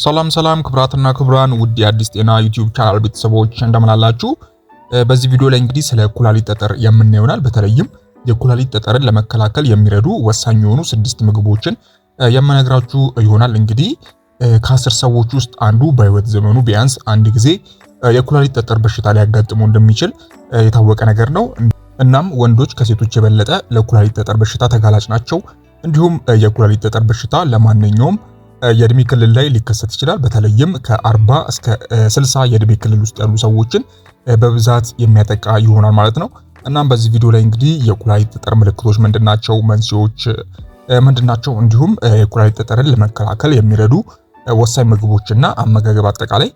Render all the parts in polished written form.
ሰላም ክብራትና ክብራን ውድ የአዲስ ጤና ዩቲዩብ ቻናል ቤተሰቦች እንደምን አላችሁ? በዚህ ቪዲዮ ላይ እንግዲህ ስለ ኩላሊት ጠጠር የምናየው ይሆናል። በተለይም የኩላሊት ጠጠርን ለመከላከል የሚረዱ ወሳኝ የሆኑ 6 ምግቦችን የምነግራችሁ ይሆናል። እንግዲህ ከ10 ሰዎች ውስጥ አንዱ በህይወት ዘመኑ ቢያንስ አንድ ጊዜ የኩላሊት ጠጠር በሽታ ሊያጋጥመው እንደሚችል የታወቀ ነገር ነው። እናም ወንዶች ከሴቶች የበለጠ ለኩላሊት ጠጠር በሽታ ተጋላጭ ናቸው። እንዲሁም የኩላሊት ጠጠር በሽታ ለማንኛውም የእድሜ ክልል ላይ ሊከሰት ይችላል። በተለይም ከ40 እስከ 60 የእድሜ ክልል ውስጥ ያሉ ሰዎችን በብዛት የሚያጠቃ ይሆናል ማለት ነው። እናም በዚህ ቪዲዮ ላይ እንግዲህ የኩላሊት ጠጠር ምልክቶች ምንድናቸው፣ መንስኤዎች ምንድናቸው፣ እንዲሁም የኩላሊት ጠጠርን ለመከላከል የሚረዱ ወሳኝ ምግቦችና አመጋገብ አጠቃላይ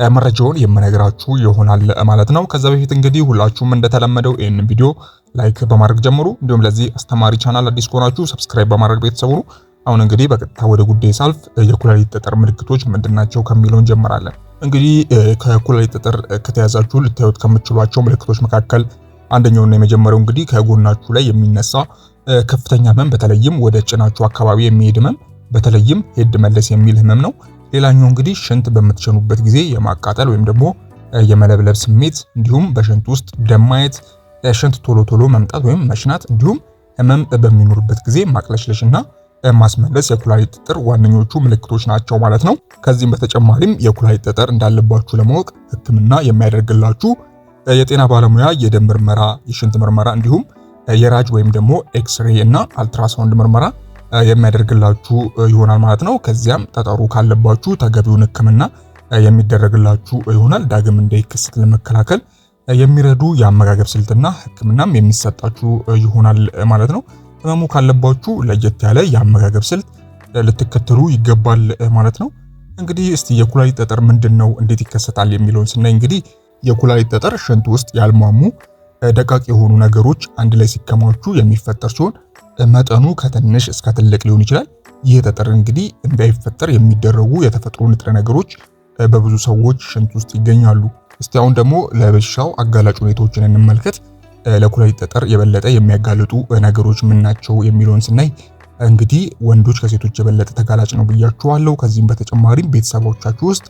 መረጃውን የምነግራችሁ ይሆናል ማለት ነው። ከዛ በፊት እንግዲህ ሁላችሁም እንደተለመደው ይህንን ቪዲዮ ላይክ በማድረግ ጀምሩ። እንዲሁም ለዚህ አስተማሪ ቻናል አዲስ ከሆናችሁ ሰብስክራይብ በማድረግ ቤተሰቡ ነው። አሁን እንግዲህ በቀጥታ ወደ ጉዳይ ሳልፍ የኩላሊት ጠጠር ምልክቶች ምንድናቸው ከሚለው እንጀምራለን። እንግዲህ ከኩላሊት ጠጠር ከተያዛችሁ ልታዩት ከምትችሏቸው ምልክቶች መካከል አንደኛውና የመጀመሪያው እንግዲህ ከጎናችሁ ላይ የሚነሳ ከፍተኛ ህመም፣ በተለይም ወደ ጭናችሁ አካባቢ የሚሄድ ህመም፣ በተለይም ሄድ መለስ የሚል ህመም ነው። ሌላኛው እንግዲህ ሽንት በምትሸኑበት ጊዜ የማቃጠል ወይም ደግሞ የመለብለብ ስሜት፣ እንዲሁም በሽንት ውስጥ ደም ማየት፣ ሽንት ቶሎ መምጣት ወይም መሽናት፣ እንዲሁም ህመም በሚኖርበት ጊዜ ማቅለሽለሽና ማስመለስ የኩላሊት ጠጠር ዋነኞቹ ምልክቶች ናቸው ማለት ነው። ከዚህም በተጨማሪም የኩላሊት ጠጠር እንዳለባችሁ ለማወቅ ሕክምና የሚያደርግላችሁ የጤና ባለሙያ የደም ምርመራ፣ የሽንት ምርመራ እንዲሁም የራጅ ወይም ደግሞ ኤክስሬ እና አልትራሳውንድ ምርመራ የሚያደርግላችሁ ይሆናል ማለት ነው። ከዚያም ጠጠሩ ካለባችሁ ተገቢውን ሕክምና የሚደረግላችሁ ይሆናል። ዳግም እንዳይከሰት ለመከላከል የሚረዱ የአመጋገብ ስልትና ሕክምናም የሚሰጣችሁ ይሆናል ማለት ነው። ህመሙ ካለባችሁ ለየት ያለ የአመጋገብ ስልት ልትከተሉ ይገባል ማለት ነው። እንግዲህ እስቲ የኩላሊት ጠጠር ምንድነው፣ እንዴት ይከሰታል የሚለውን ስናይ እንግዲህ የኩላሊት ጠጠር ሽንት ውስጥ ያልሟሙ ደቃቅ የሆኑ ነገሮች አንድ ላይ ሲከማቹ የሚፈጠር ሲሆን መጠኑ ከትንሽ እስከ ትልቅ ሊሆን ይችላል። ይህ ጠጠር እንግዲህ እንዳይፈጠር የሚደረጉ የተፈጥሮ ንጥረ ነገሮች በብዙ ሰዎች ሽንት ውስጥ ይገኛሉ። እስቲ አሁን ደግሞ ለበሽታው አጋላጭ ሁኔታዎችን እንመልከት። ለኩላሊት ጠጠር የበለጠ የሚያጋልጡ ነገሮች ምን ናቸው የሚለውን ስናይ እንግዲህ ወንዶች ከሴቶች የበለጠ ተጋላጭ ነው ብያችኋለሁ። ከዚህም በተጨማሪም ቤተሰቦቻችሁ ውስጥ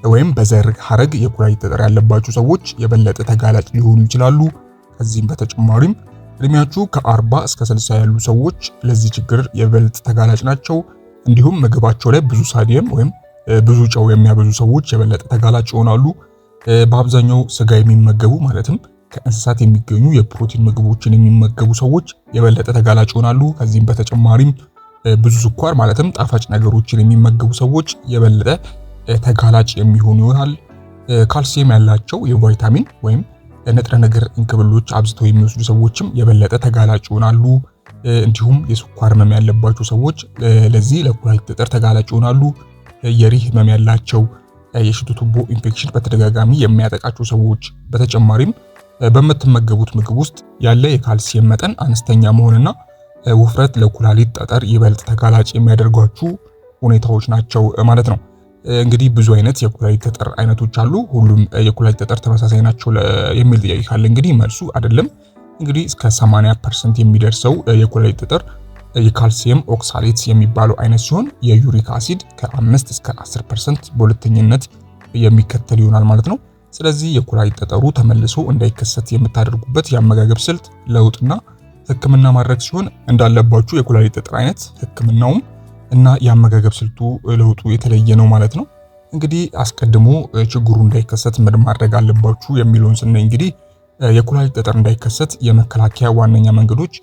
ወይም በዘር ሐረግ የኩላሊት ጠጠር ያለባችሁ ሰዎች የበለጠ ተጋላጭ ሊሆኑ ይችላሉ። ከዚህም በተጨማሪም እድሜያችሁ ከ40 እስከ 60 ያሉ ሰዎች ለዚህ ችግር የበለጠ ተጋላጭ ናቸው። እንዲሁም ምግባቸው ላይ ብዙ ሳዲየም ወይም ብዙ ጨው የሚያበዙ ሰዎች የበለጠ ተጋላጭ ይሆናሉ። በአብዛኛው ስጋ የሚመገቡ ማለትም ከእንስሳት የሚገኙ የፕሮቲን ምግቦችን የሚመገቡ ሰዎች የበለጠ ተጋላጭ ይሆናሉ። ከዚህም በተጨማሪም ብዙ ስኳር ማለትም ጣፋጭ ነገሮችን የሚመገቡ ሰዎች የበለጠ ተጋላጭ የሚሆኑ ይሆናል። ካልሲየም ያላቸው የቫይታሚን ወይም ንጥረ ነገር እንክብሎች አብዝተው የሚወስዱ ሰዎችም የበለጠ ተጋላጭ ይሆናሉ። እንዲሁም የስኳር ህመም ያለባቸው ሰዎች ለዚህ ለኩላሊት ጠጠር ተጋላጭ ይሆናሉ። የሪህ ህመም ያላቸው፣ የሽንት ቱቦ ኢንፌክሽን በተደጋጋሚ የሚያጠቃቸው ሰዎች፣ በተጨማሪም በምትመገቡት ምግብ ውስጥ ያለ የካልሲየም መጠን አነስተኛ መሆንና ውፍረት ለኩላሊት ጠጠር ይበልጥ ተጋላጭ የሚያደርጓችሁ ሁኔታዎች ናቸው ማለት ነው። እንግዲህ ብዙ አይነት የኩላሊት ጠጠር አይነቶች አሉ። ሁሉም የኩላሊት ጠጠር ተመሳሳይ ናቸው የሚል ጥያቄ ካለ እንግዲህ መልሱ አይደለም። እንግዲህ እስከ 80% የሚደርሰው የኩላሊት ጠጠር የካልሲየም ኦክሳሌት የሚባለው አይነት ሲሆን የዩሪክ አሲድ ከ5 እስከ 10% በሁለተኝነት የሚከተል ይሆናል ማለት ነው። ስለዚህ የኩላሊት ጠጠሩ ተመልሶ እንዳይከሰት የምታደርጉበት የአመጋገብ ስልት ለውጥና ሕክምና ማድረግ ሲሆን እንዳለባችሁ የኩላሊት ጠጠር አይነት ሕክምናውም እና የአመጋገብ ስልቱ ለውጡ የተለየ ነው ማለት ነው። እንግዲህ አስቀድሞ ችግሩ እንዳይከሰት ምን ማድረግ አለባችሁ የሚለውን ስናይ እንግዲህ የኩላሊት ጠጠር እንዳይከሰት የመከላከያ ዋነኛ መንገዶች፣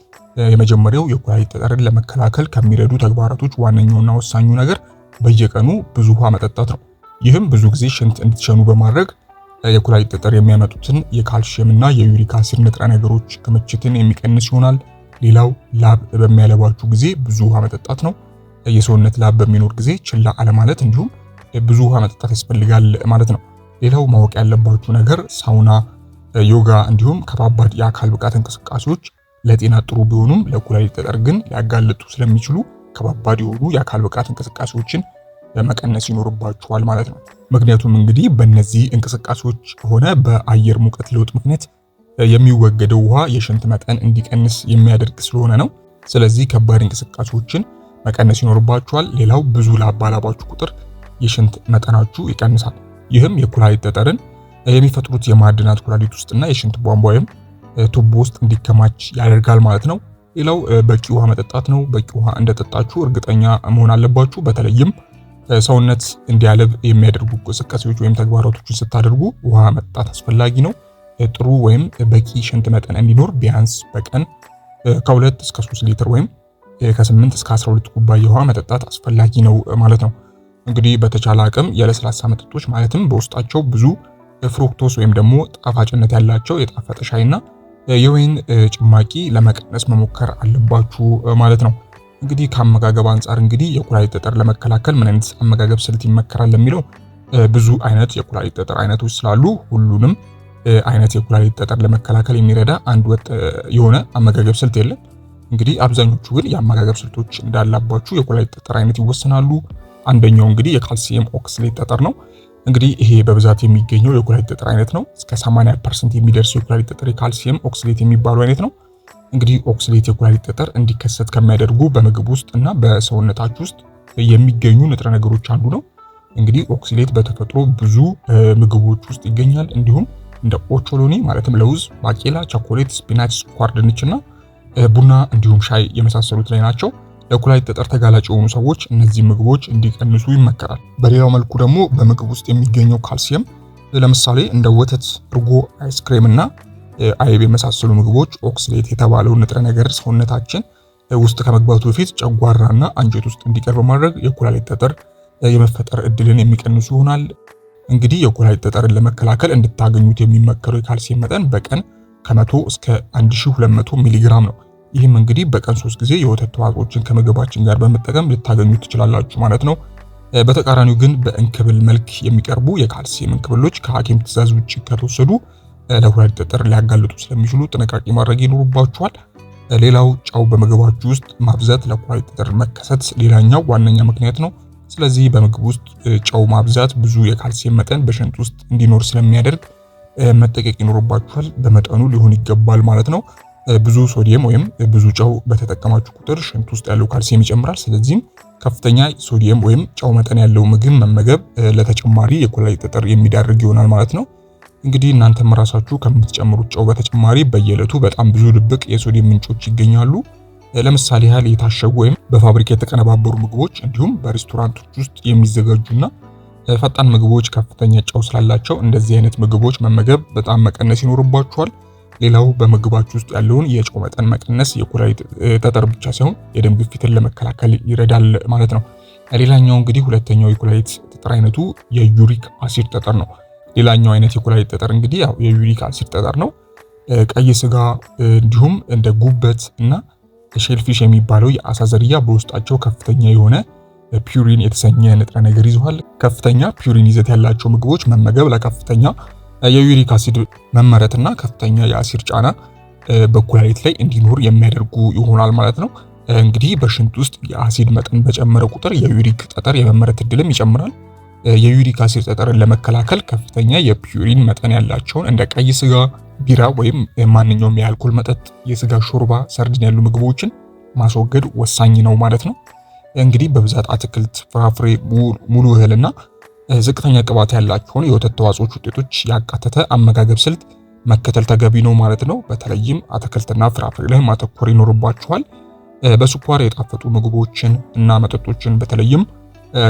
የመጀመሪያው የኩላሊት ጠጠርን ለመከላከል ከሚረዱ ተግባራቶች ዋነኛውና ወሳኙ ነገር በየቀኑ ብዙ ውሃ መጠጣት ነው። ይህም ብዙ ጊዜ ሽንት እንድትሸኑ በማድረግ የኩላሊት ጠጠር የሚያመጡትን የካልሲየም እና የዩሪክ አሲድ ንጥረ ነገሮች ክምችትን የሚቀንስ ይሆናል። ሌላው ላብ በሚያለባችሁ ጊዜ ብዙ ውሃ መጠጣት ነው። የሰውነት ላብ በሚኖር ጊዜ ችላ አለማለት እንዲሁም ብዙ ውሃ መጠጣት ያስፈልጋል ማለት ነው። ሌላው ማወቅ ያለባችሁ ነገር ሳውና፣ ዮጋ እንዲሁም ከባባድ የአካል ብቃት እንቅስቃሴዎች ለጤና ጥሩ ቢሆኑም ለኩላሊት ጠጠር ግን ሊያጋልጡ ስለሚችሉ ከባባድ የሆኑ የአካል ብቃት እንቅስቃሴዎችን መቀነስ ይኖርባችኋል ማለት ነው። ምክንያቱም እንግዲህ በእነዚህ እንቅስቃሴዎች ሆነ በአየር ሙቀት ለውጥ ምክንያት የሚወገደው ውሃ የሽንት መጠን እንዲቀንስ የሚያደርግ ስለሆነ ነው። ስለዚህ ከባድ እንቅስቃሴዎችን መቀነስ ይኖርባችኋል። ሌላው ብዙ ላብ ባላባችሁ ቁጥር የሽንት መጠናችሁ ይቀንሳል። ይህም የኩላሊት ጠጠርን የሚፈጥሩት የማዕድናት ኩላሊት ውስጥና የሽንት ቧንቧ ወይም ቱቦ ውስጥ እንዲከማች ያደርጋል ማለት ነው። ሌላው በቂ ውሃ መጠጣት ነው። በቂ ውሃ እንደጠጣችሁ እርግጠኛ መሆን አለባችሁ። በተለይም ሰውነት እንዲያለብ የሚያደርጉ እንቅስቃሴዎች ወይም ተግባራቶችን ስታደርጉ ውሃ መጠጣት አስፈላጊ ነው። ጥሩ ወይም በቂ ሽንት መጠን እንዲኖር ቢያንስ በቀን ከ2 እስከ 3 ሊትር ወይም ከ8 እስከ 12 ኩባያ ውሃ መጠጣት አስፈላጊ ነው ማለት ነው። እንግዲህ በተቻለ አቅም የለስላሳ መጠጦች ማለትም በውስጣቸው ብዙ ፍሩክቶስ ወይም ደግሞ ጣፋጭነት ያላቸው የጣፈጠ ሻይና የወይን ጭማቂ ለመቀነስ መሞከር አለባችሁ ማለት ነው። እንግዲህ ከአመጋገብ አንጻር እንግዲህ የኩላሊት ጠጠር ለመከላከል ምን አይነት አመጋገብ ስልት ይመከራል ለሚለው ብዙ አይነት የኩላሊት ጠጠር አይነቶች ስላሉ ሁሉንም አይነት የኩላሊት ጠጠር ለመከላከል የሚረዳ አንድ ወጥ የሆነ አመጋገብ ስልት የለም። እንግዲህ አብዛኞቹ ግን የአመጋገብ ስልቶች እንዳላባችሁ የኩላሊት ጠጠር አይነት ይወሰናሉ። አንደኛው እንግዲህ የካልሲየም ኦክስሌት ጠጠር ነው። እንግዲህ ይሄ በብዛት የሚገኘው የኩላሊት ጠጠር አይነት ነው። እስከ 80% የሚደርሰው የኩላሊት ጠጠር የካልሲየም ኦክስሌት የሚባለው አይነት ነው። እንግዲህ ኦክስሌት የኩላሊት ጠጠር እንዲከሰት ከሚያደርጉ በምግብ ውስጥ እና በሰውነታችሁ ውስጥ የሚገኙ ንጥረ ነገሮች አንዱ ነው። እንግዲህ ኦክስሌት በተፈጥሮ ብዙ ምግቦች ውስጥ ይገኛል። እንዲሁም እንደ ኦቾሎኒ ማለትም ለውዝ፣ ባቄላ፣ ቸኮሌት፣ ስፒናች፣ ስኳር ድንችና ቡና እንዲሁም ሻይ የመሳሰሉት ላይ ናቸው። ለኩላሊት ጠጠር ተጋላጭ የሆኑ ሰዎች እነዚህ ምግቦች እንዲቀንሱ ይመከራል። በሌላው መልኩ ደግሞ በምግብ ውስጥ የሚገኘው ካልሲየም ለምሳሌ እንደ ወተት፣ እርጎ፣ አይስክሬም እና አይብ የመሳሰሉ ምግቦች ኦክስሌት የተባለው ንጥረ ነገር ሰውነታችን ውስጥ ከመግባቱ በፊት ጨጓራና አንጀት ውስጥ እንዲቀር በማድረግ የኩላሊት ጠጠር የመፈጠር እድልን የሚቀንሱ ይሆናል። እንግዲህ የኩላሊት ጠጠርን ለመከላከል እንድታገኙት የሚመከረው የካልሲየም መጠን በቀን ከ100 እስከ 1200 ሚሊግራም ነው። ይህም እንግዲህ በቀን 3 ጊዜ የወተት ተዋጽኦችን ከምግባችን ጋር በመጠቀም ልታገኙት ትችላላችሁ ማለት ነው። በተቃራኒው ግን በእንክብል መልክ የሚቀርቡ የካልሲየም እንክብሎች ከሐኪም ትዕዛዝ ውጭ ከተወሰዱ ለኩላሊት ጠጠር ሊያጋልጡ ስለሚችሉ ጥንቃቄ ማድረግ ይኖርባችኋል። ሌላው ጨው በምግባችሁ ውስጥ ማብዛት ለኩላሊት ጠጠር መከሰት ሌላኛው ዋነኛ ምክንያት ነው። ስለዚህ በምግብ ውስጥ ጨው ማብዛት ብዙ የካልሲየም መጠን በሽንት ውስጥ እንዲኖር ስለሚያደርግ መጠንቀቅ ይኖርባችኋል። በመጠኑ ሊሆን ይገባል ማለት ነው። ብዙ ሶዲየም ወይም ብዙ ጨው በተጠቀማችሁ ቁጥር ሽንት ውስጥ ያለው ካልሲየም ይጨምራል። ስለዚህም ከፍተኛ ሶዲየም ወይም ጨው መጠን ያለው ምግብ መመገብ ለተጨማሪ የኩላሊት ጠጠር የሚዳርግ ይሆናል ማለት ነው። እንግዲህ እናንተም ራሳችሁ ከምትጨምሩት ጨው በተጨማሪ በየዕለቱ በጣም ብዙ ድብቅ የሶዲየም ምንጮች ይገኛሉ። ለምሳሌ ያህል የታሸጉ ወይም በፋብሪካ የተቀነባበሩ ምግቦች እንዲሁም በሬስቶራንቶች ውስጥ የሚዘጋጁና ፈጣን ምግቦች ከፍተኛ ጨው ስላላቸው እንደዚህ አይነት ምግቦች መመገብ በጣም መቀነስ ይኖርባችኋል። ሌላው በምግባችሁ ውስጥ ያለውን የጨው መጠን መቀነስ የኩላሊት ጠጠር ብቻ ሳይሆን የደም ግፊትን ለመከላከል ይረዳል ማለት ነው። ሌላኛው እንግዲህ ሁለተኛው የኩላሊት ጠጠር አይነቱ የዩሪክ አሲድ ጠጠር ነው። ሌላኛው አይነት የኩላሊት ጠጠር እንግዲህ ያው የዩሪክ አሲድ ጠጠር ነው። ቀይ ስጋ እንዲሁም እንደ ጉበት እና ሼልፊሽ የሚባለው የአሳ ዝርያ በውስጣቸው ከፍተኛ የሆነ ፒውሪን የተሰኘ ንጥረ ነገር ይዘዋል። ከፍተኛ ፒውሪን ይዘት ያላቸው ምግቦች መመገብ ለከፍተኛ የዩሪክ አሲድ መመረትና ከፍተኛ የአሲድ ጫና በኩላሊት ላይ እንዲኖር የሚያደርጉ ይሆናል ማለት ነው። እንግዲህ በሽንት ውስጥ የአሲድ መጠን በጨመረ ቁጥር የዩሪክ ጠጠር የመመረት እድልም ይጨምራል። የዩሪክ አሲድ ጠጠርን ለመከላከል ከፍተኛ የፒውሪን መጠን ያላቸውን እንደ ቀይ ስጋ፣ ቢራ ወይም ማንኛውም የአልኮል መጠጥ፣ የስጋ ሾርባ፣ ሰርዲን ያሉ ምግቦችን ማስወገድ ወሳኝ ነው ማለት ነው። እንግዲህ በብዛት አትክልት፣ ፍራፍሬ፣ ሙሉ እህልና ዝቅተኛ ቅባት ያላቸውን የወተት ተዋጽኦች ውጤቶች ያካተተ አመጋገብ ስልት መከተል ተገቢ ነው ማለት ነው። በተለይም አትክልትና ፍራፍሬ ላይ ማተኮር ይኖርባችኋል። በስኳር የጣፈጡ ምግቦችን እና መጠጦችን በተለይም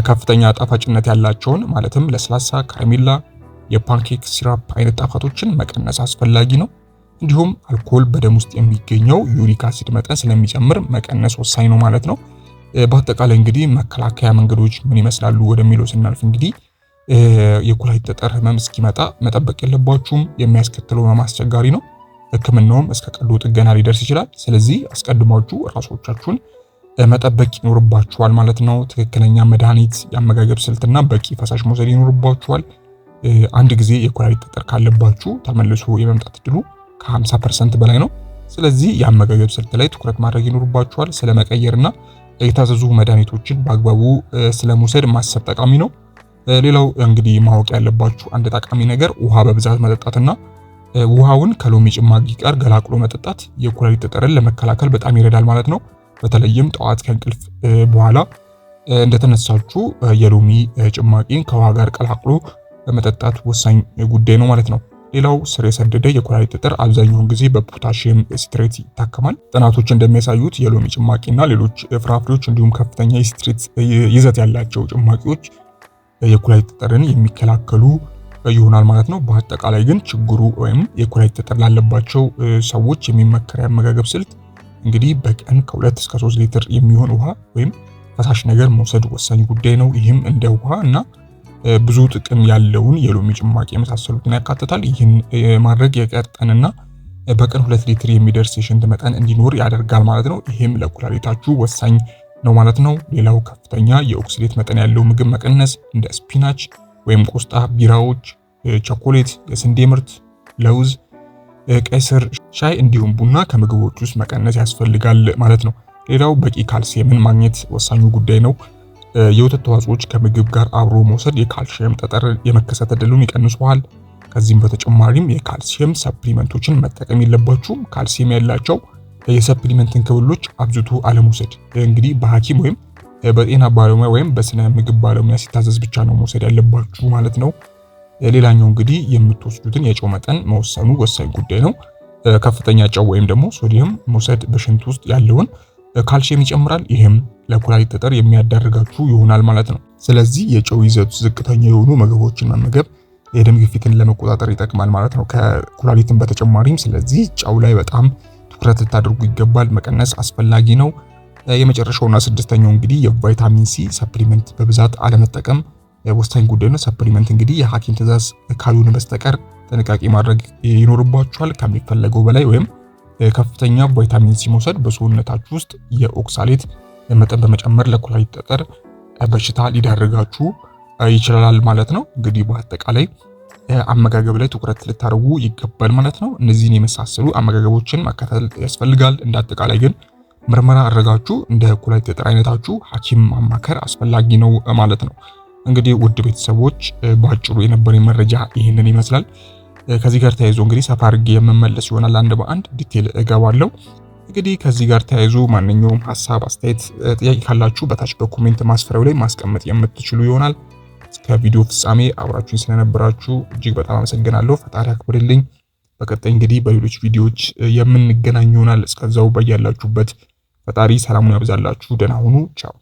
ከፍተኛ ጣፋጭነት ያላቸውን ማለትም ለስላሳ፣ ከረሜላ፣ የፓንኬክ ሲራፕ አይነት ጣፋጮችን መቀነስ አስፈላጊ ነው። እንዲሁም አልኮል በደም ውስጥ የሚገኘው ዩሪክ አሲድ መጠን ስለሚጨምር መቀነስ ወሳኝ ነው ማለት ነው። በአጠቃላይ እንግዲህ መከላከያ መንገዶች ምን ይመስላሉ ወደሚለው ስናልፍ እንግዲህ የኩላሊት ጠጠር ህመም እስኪመጣ መጠበቅ የለባችሁም። የሚያስከትለው ህመም አስቸጋሪ ነው። ሕክምናውም እስከ ቀዶ ጥገና ሊደርስ ይችላል። ስለዚህ አስቀድማችሁ ራሶቻችሁን መጠበቅ ይኖርባችኋል ማለት ነው። ትክክለኛ መድኃኒት፣ የአመጋገብ ስልትና በቂ ፈሳሽ መውሰድ ይኖርባችኋል። አንድ ጊዜ የኩላሊት ጠጠር ካለባችሁ ተመልሶ የመምጣት እድሉ ከ50% በላይ ነው። ስለዚህ የአመጋገብ ስልት ላይ ትኩረት ማድረግ ይኖርባችኋል። ስለመቀየርና የታዘዙ መድኃኒቶችን በአግባቡ ስለመውሰድ ማሰብ ጠቃሚ ነው። ሌላው እንግዲህ ማወቅ ያለባችሁ አንድ ጠቃሚ ነገር ውሃ በብዛት መጠጣትና ውሃውን ከሎሚ ጭማቂ ጋር ገላቅሎ መጠጣት የኩላሊት ጠጠርን ለመከላከል በጣም ይረዳል ማለት ነው። በተለይም ጠዋት ከእንቅልፍ በኋላ እንደተነሳችሁ የሎሚ ጭማቂን ከውሃ ጋር ቀላቅሎ በመጠጣት ወሳኝ ጉዳይ ነው ማለት ነው። ሌላው ስር የሰደደ የኩላሊት ጠጠር አብዛኛውን ጊዜ በፖታሺየም ሲትሬት ይታከማል። ጥናቶች እንደሚያሳዩት የሎሚ ጭማቂና ሌሎች ፍራፍሬዎች እንዲሁም ከፍተኛ የሲትሬት ይዘት ያላቸው ጭማቂዎች የኩላሊት ጠጠርን የሚከላከሉ ይሆናል ማለት ነው። በአጠቃላይ ግን ችግሩ ወይም የኩላሊት ጠጠር ላለባቸው ሰዎች የሚመከር የአመጋገብ ስልት እንግዲህ በቀን ከ2 እስከ 3 ሊትር የሚሆን ውሃ ወይም ፈሳሽ ነገር መውሰድ ወሳኝ ጉዳይ ነው። ይህም እንደ ውሃ እና ብዙ ጥቅም ያለውን የሎሚ ጭማቂ የመሳሰሉትን ያካትታል። ይህን ማድረግ የቀጠንና በቀን 2 ሊትር የሚደርስ የሽንት መጠን እንዲኖር ያደርጋል ማለት ነው። ይህም ለኩላሊታችሁ ወሳኝ ነው ማለት ነው። ሌላው ከፍተኛ የኦክሲዴት መጠን ያለው ምግብ መቀነስ እንደ ስፒናች ወይም ቆስጣ፣ ቢራዎች፣ ቸኮሌት፣ የስንዴ ምርት፣ ለውዝ፣ ቀይ ስር፣ ሻይ እንዲሁም ቡና ከምግቦች ውስጥ መቀነስ ያስፈልጋል ማለት ነው። ሌላው በቂ ካልሲየምን ማግኘት ወሳኙ ጉዳይ ነው። የወተት ተዋጽኦች ከምግብ ጋር አብሮ መውሰድ የካልሲየም ጠጠር የመከሰት ዕድሉን ይቀንሰዋል። ከዚህም በተጨማሪም የካልሲየም ሰፕሊመንቶችን መጠቀም የለባችሁም። ካልሲየም ያላቸው የሰፕሊመንትን ክብሎች አብዝቶ አለመውሰድ እንግዲህ በሐኪም ወይም በጤና ባለሙያ ወይም በስነ ምግብ ባለሙያ ሲታዘዝ ብቻ ነው መውሰድ ያለባችሁ ማለት ነው። ሌላኛው እንግዲህ የምትወስዱትን የጨው መጠን መወሰኑ ወሳኝ ጉዳይ ነው። ከፍተኛ ጨው ወይም ደግሞ ሶዲየም መውሰድ በሽንት ውስጥ ያለውን ካልሲየም ይጨምራል። ይህም ለኩላሊት ጠጠር የሚያዳርጋችሁ ይሆናል ማለት ነው። ስለዚህ የጨው ይዘቱ ዝቅተኛ የሆኑ ምግቦችን መመገብ የደም ግፊትን ለመቆጣጠር ይጠቅማል ማለት ነው ከኩላሊትን በተጨማሪም። ስለዚህ ጨው ላይ በጣም ትኩረት ልታደርጉ ይገባል። መቀነስ አስፈላጊ ነው። የመጨረሻውና ስድስተኛው እንግዲህ የቫይታሚን ሲ ሰፕሊመንት በብዛት አለመጠቀም ወሳኝ ጉዳይ ነው። ሰፕሊመንት እንግዲህ የሐኪም ትዕዛዝ ካልሆነ በስተቀር ጥንቃቄ ማድረግ ይኖርባችኋል። ከሚፈለገው በላይ ወይም ከፍተኛ ቫይታሚን ሲ መውሰድ በሰውነታችሁ ውስጥ የኦክሳሌት መጠን በመጨመር ለኩላሊት ጠጠር በሽታ ሊዳርጋችሁ ይችላል ማለት ነው። እንግዲህ በአጠቃላይ አመጋገብ ላይ ትኩረት ልታደርጉ ይገባል ማለት ነው። እነዚህን የመሳሰሉ አመጋገቦችን መከተል ያስፈልጋል። እንደ አጠቃላይ ግን ምርመራ አድርጋችሁ እንደ ኩላሊት ጠጠር አይነታችሁ ሐኪም ማማከር አስፈላጊ ነው ማለት ነው። እንግዲህ ውድ ቤተሰቦች በአጭሩ የነበረኝ መረጃ ይህንን ይመስላል። ከዚህ ጋር ተያይዞ እንግዲህ ሰፋ አድርጌ የምመለስ ይሆናል። አንድ በአንድ ዲቴል እገባለሁ። እንግዲህ ከዚህ ጋር ተያይዞ ማንኛውም ሐሳብ፣ አስተያየት፣ ጥያቄ ካላችሁ በታች በኮሜንት ማስፈሪያው ላይ ማስቀመጥ የምትችሉ ይሆናል። እስከ ቪዲዮ ፍጻሜ አብራችሁኝ ስለነበራችሁ እጅግ በጣም አመሰግናለሁ። ፈጣሪ አክብርልኝ። በቀጣይ እንግዲህ በሌሎች ቪዲዮዎች የምንገናኝ ይሆናል። እስከዛው በያላችሁበት ፈጣሪ ሰላሙን ያብዛላችሁ። ደህና ሁኑ። ቻው